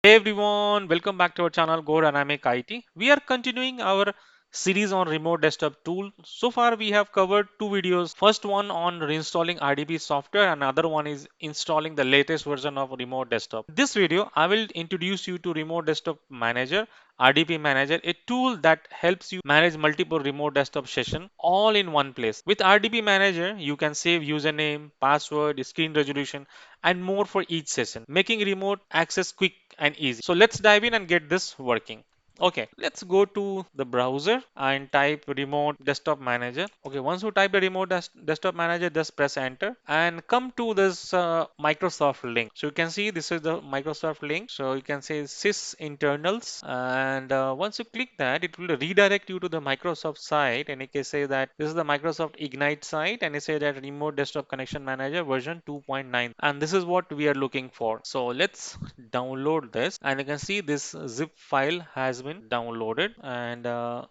Hey everyone, welcome back to our channel Go Dynamic IT. We are continuing our series on remote desktop tool. So far we have covered two videos. First one on reinstalling RDP software and another one is installing the latest version of remote desktop. In this video I will introduce you to Remote Desktop Manager, RDP Manager, a tool that helps you manage multiple remote desktop sessions all in one place. With RDP Manager, you can save username, password, screen resolution, and more for each session, making remote access quick and easy. So let's dive in and get this working. Okay, let's go to the browser and type remote desktop manager. Okay, once you type the remote desktop manager, just press enter and come to this Microsoft link. So you can see this is the Microsoft link. So you can say sys internals, and once you click that, it will redirect you to the Microsoft site, and it can say that this is the Microsoft Ignite site, and it say that remote desktop connection manager version 2.9, and this is what we are looking for. So let's download this, and you can see this zip file has been downloaded, and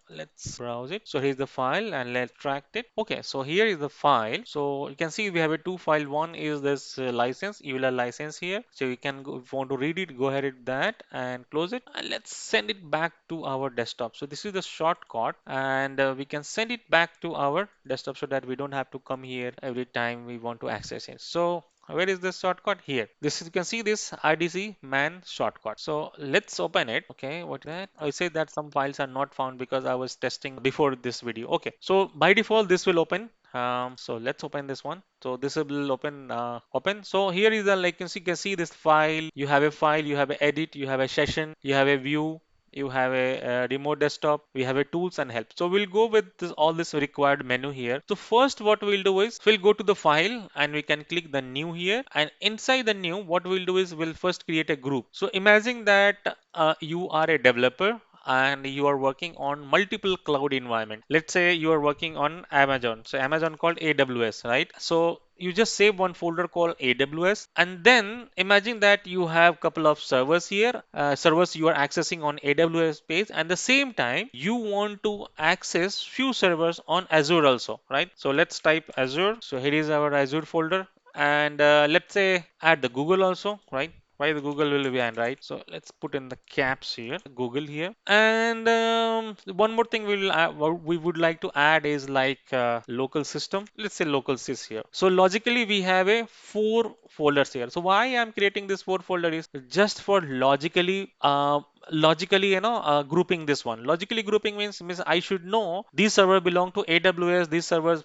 let's browse it. So here's the file and let's extract it. Okay, so here is the file. So you can see we have a two file. One is this license, EULA license here. So you can go, if you want to read it, go ahead with that and close it, and let's send it back to our desktop. So this is the shortcut, and we can send it back to our desktop so that we don't have to come here every time we want to access it. So where is this shortcut? Here. This is, you can see this RDC man shortcut. So let's open it. Okay, what is that? I say that some files are not found because I was testing before this video. Okay, so by default this will open. So let's open this one. So this will open. So here is the, like you can see this file. You have a file, you have an edit, you have a session, you have a view, you have a remote desktop, we have a tools and help. So we'll go with this, all this required menu here. So first what we'll do is we'll go to the file and we can click the new here, and inside the new what we'll do is we'll first create a group. So imagine that you are a developer and you are working on multiple cloud environment. Let's say you are working on Amazon. So Amazon called AWS, right? So you just save one folder called AWS, and then imagine that you have couple of servers here, servers you are accessing on AWS page, and the same time you want to access few servers on Azure also, right? So let's type Azure. So here is our Azure folder, and let's say add the Google also, right? Why the Google will be behind, right? So let's put in the caps here, Google here, and one more thing what we would like to add is like local system. Let's say local sys here. So logically we have a four folders here. So why I'm creating this four folder is just for logically grouping this one. Logically grouping means I should know these servers belong to AWS, these servers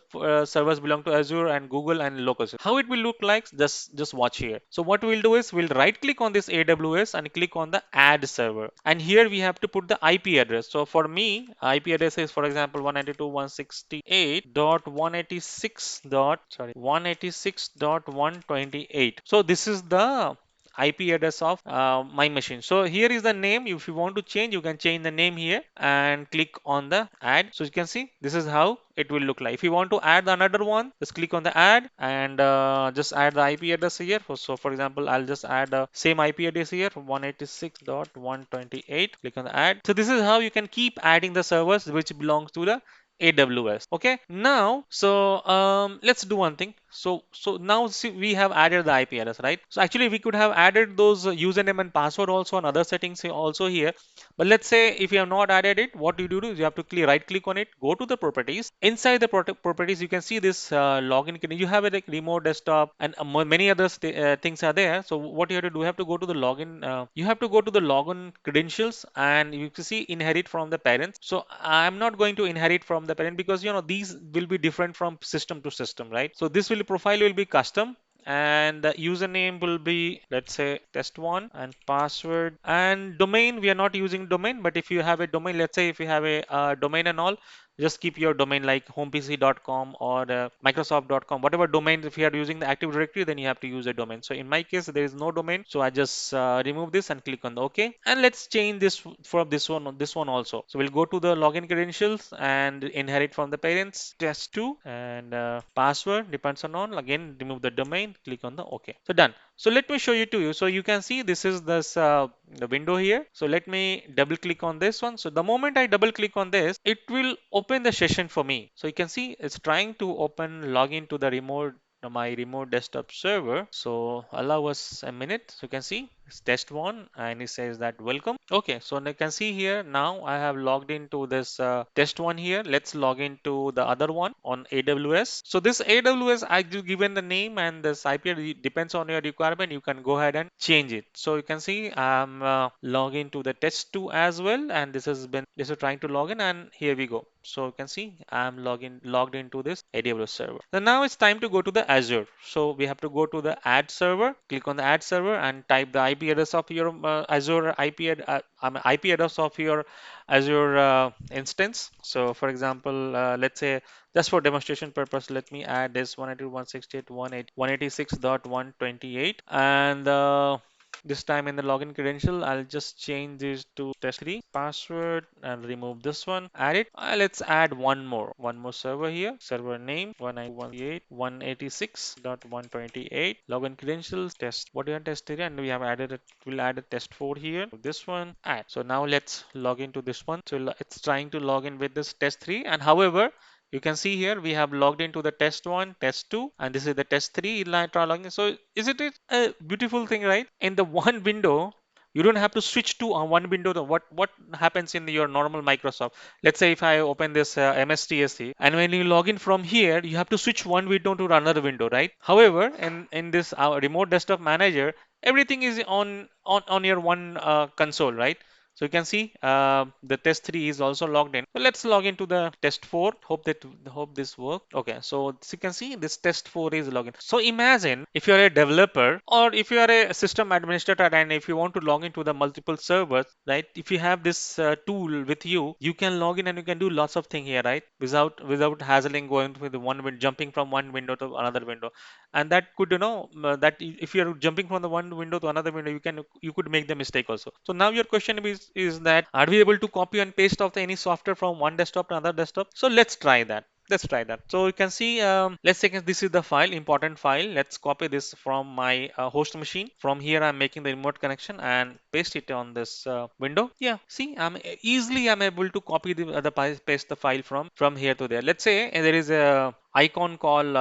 belong to Azure and Google and local system. How it will look like, just watch here. So what we'll do is we'll right click on this AWS and click on the add server, and here we have to put the IP address. So for me IP address is, for example, 192.168.186.128. So this is the IP address of my machine. So here is the name. If you want to change, you can change the name here and click on the add. So you can see this is how it will look like. If you want to add another one, just click on the add and just add the IP address here. So for example, I'll just add the same IP address here, 186.128. Click on the add. So this is how you can keep adding the servers which belongs to the AWS. Okay, now let's do one thing. So now see, we have added the IP address, right? So actually we could have added those username and password also and other settings also here. But let's say if you have not added it, what you do is you have to right click on it, go to the properties. Inside the properties, you can see this login. You have a like remote desktop and many other things are there. So what you have to do, you have to go to the login. You have to go to the login credentials, and you can see inherit from the parents. So I'm not going to inherit from the parent because these will be different from system to system, right? So this will profile will be custom, and the username will be, let's say, test1, and password and domain. We are not using domain, but if you have a domain, let's say if you have a domain and all, just keep your domain like homepc.com or microsoft.com, whatever domain. If you are using the active directory, then you have to use a domain. So in my case there is no domain, so I just remove this and click on the OK, and let's change this from this one also. So we'll go to the login credentials and inherit from the parents, test2, and password depends on, again remove the domain, click on the OK. So done. So let me show you to you. So you can see this is the window here. So let me double click on this one. So the moment I double click on this, it will open the session for me. So you can see it's trying to open login to the my remote desktop server. So allow us a minute. So you can see It's test1 and it says that welcome. Okay, so you can see here now I have logged into this test1 here. Let's log into the other one on AWS. So this AWS I do given the name and this IP depends on your requirement. You can go ahead and change it. So you can see I'm logging to the test2 as well, and this is trying to log in, and here we go. So you can see I'm logged into this AWS server. So now it's time to go to the Azure. So we have to go to the add server, click on the add server and type the IP address of your Azure IP address of your Azure instance. So for example, let's say just for demonstration purpose, let me add this 192.168.186.128 and this time in the login credential, I'll just change this to test3 password and remove this one. Add it. Let's add one more server here. Server name 192.186.128. Login credentials test. What do you have tested? And we have added it. We'll add a test4 here. This one add. So now let's log into this one. So it's trying to log in with this test3, and however, you can see here we have logged into the test1, test2, and this is the test3 try logging. So isn't it a beautiful thing, right? In the one window, you don't have to switch to one window to what happens in your normal Microsoft. Let's say if I open this MSTSC, and when you log in from here, you have to switch one window to another window, right? However, in this remote desktop manager, everything is on your one console, right? So you can see the test3 is also logged in. So let's log into the test4. Hope this works. Okay, so as you can see this test4 is logged in. So imagine if you are a developer or if you are a system administrator and if you want to log into the multiple servers, right? If you have this tool with you, you can log in and you can do lots of things here, right? Without hassling going with jumping from one window to another window, and that could that if you're jumping from the one window to another window, you could make the mistake also. So now your question is that are we able to copy and paste of any software from one desktop to another desktop? So let's try that. Let's try that. So you can see, let's say this is the file, important file. Let's copy this from my host machine. From here, I'm making the remote connection and paste it on this window. Yeah, see, I'm able to copy paste the file from here to there. Let's say there is a icon called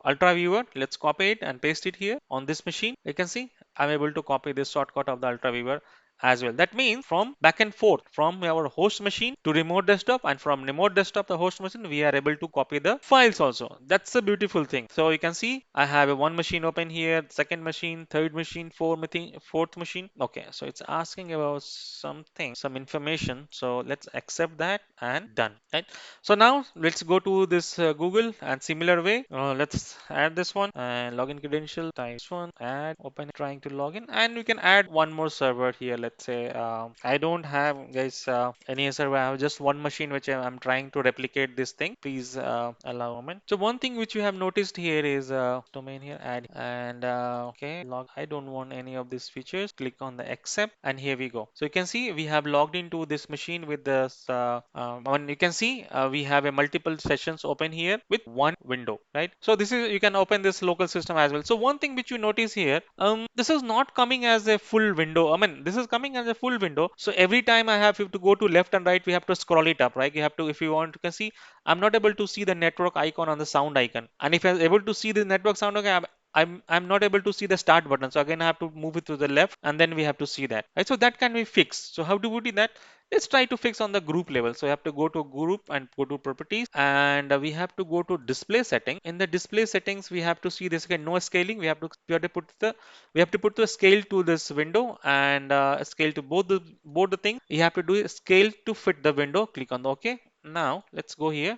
Ultra Viewer. Let's copy it and paste it here on this machine. You can see I'm able to copy this shortcut of the Ultra Viewer as well. That means from back and forth from our host machine to remote desktop, and from remote desktop to host machine, we are able to copy the files also. That's a beautiful thing. So you can see I have a one machine open here, second machine, third machine, fourth machine. Okay, so it's asking about something, some information. So let's accept that and done. Right. So now let's go to this Google, and similar way, let's add this one and login credential, type this one, add, open, trying to log in, and we can add one more server here. Let's say I don't have guys any server. I have just one machine which I'm trying to replicate this thing. Please allow a moment. So one thing which you have noticed here is domain here, add, and okay, log. I don't want any of these features. Click on the accept, and here we go. So you can see we have logged into this machine with this and you can see we have a multiple sessions open here with one window, right? So this is, you can open this local system as well. So one thing which you notice here, this is not coming as a full window. I mean, this is coming as a full window. So every time I have to go to left and right, we have to scroll it up, right? You have to, if you want to, can see I'm not able to see the network icon on the sound icon, and if I'm able to see the network sound icon, I'm not able to see the start button. So again, I have to move it to the left, and then we have to see that, right? So that can be fixed. So how do we do that? Let's try to fix on the group level. So you have to go to group and go to properties, and we have to go to display setting. In the display settings, we have to see this again, no scaling. We have to put the scale to this window, and scale to both the things. You have to do scale to fit the window. Click on the OK. Now let's go here.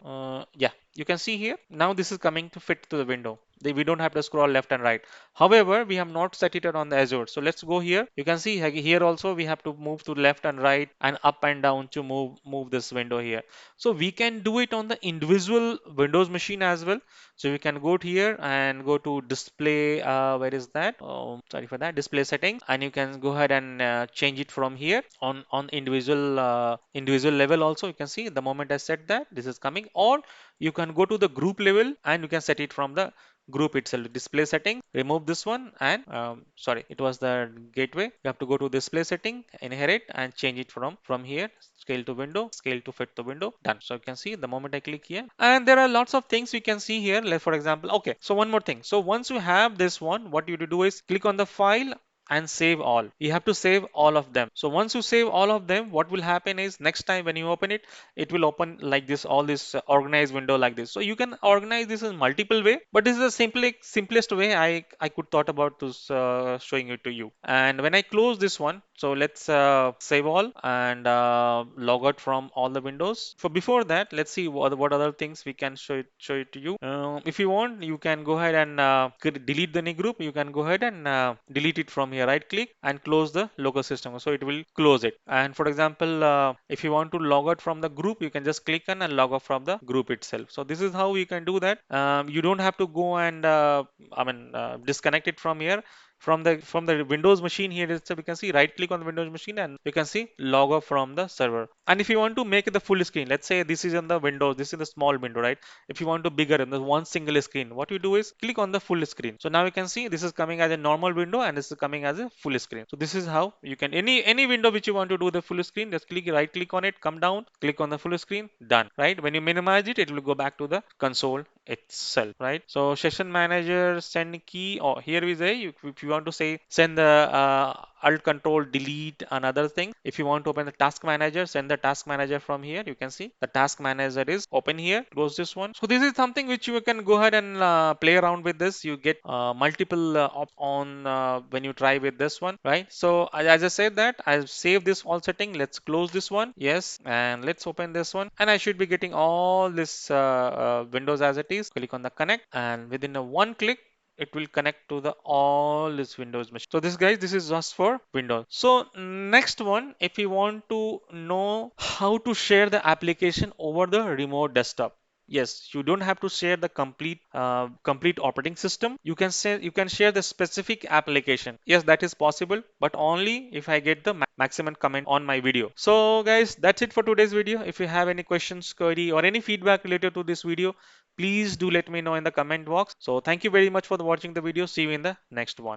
Yeah, you can see here now this is coming to fit to the window. We don't have to scroll left and right. However, we have not set it on the Azure. So let's go here. You can see here also we have to move to left and right and up and down to move this window here. So we can do it on the individual Windows machine as well. So we can go to here and go to display. Where is that? Oh, sorry for that. Display setting, and you can go ahead and change it from here on individual level. Also, you can see the moment I set that, this is coming. Or you can go to the group level and you can set it from the group itself. Display setting, remove this one, and sorry, it was the gateway. You have to go to display setting, inherit, and change it from here. Scale to window, scale to fit the window, done. So you can see the moment I click here, and there are lots of things we can see here. Like for example, okay, so one more thing. So once you have this one, what you do is click on the file and save all. You have to save all of them. So once you save all of them, what will happen is next time when you open it, it will open like this, all this organized window like this. So you can organize this in multiple way, but this is the simplest way I could thought about this showing it to you. And when I close this one, so let's save all and log out from all the windows. For before that, let's see what other things we can show it to you. If you want, you can go ahead and delete the new group. You can go ahead and delete it from here. Right click and close the local system. So it will close it. And for example, if you want to log out from the group, you can just click on and log out from the group itself. So this is how you can do that. You don't have to go and disconnect it from here. From the Windows machine here itself, you can see right click on the Windows machine and you can see log off from the server. And if you want to make it the full screen, let's say this is on the Windows, this is the small window, right? If you want to bigger in the one single screen, what you do is click on the full screen. So now you can see this is coming as a normal window and this is coming as a full screen. So this is how you can any window which you want to do the full screen, just right click on it, come down, click on the full screen, done, right? When you minimize it, it will go back to the console itself, right? So session manager send key, or here we say if you want to say send the alt control delete another thing. If you want to open the task manager, send the task manager from here. You can see the task manager is open here. Close this one. So this is something which you can go ahead and play around with this. You get multiple op on when you try with this one, right? So as I said that I've saved this all setting. Let's close this one. Yes, and let's open this one, and I should be getting all this windows as it is. Click on the connect, and within a one click it will connect to the all this Windows machine. So this guys, this is just for Windows. So next one, if you want to know how to share the application over the remote desktop. Yes, you don't have to share the complete operating system. You can share the specific application. Yes, that is possible, but only if I get the maximum comment on my video. So guys, that's it for today's video. If you have any questions, query, or any feedback related to this video, please do let me know in the comment box. So thank you very much for watching the video. See you in the next one.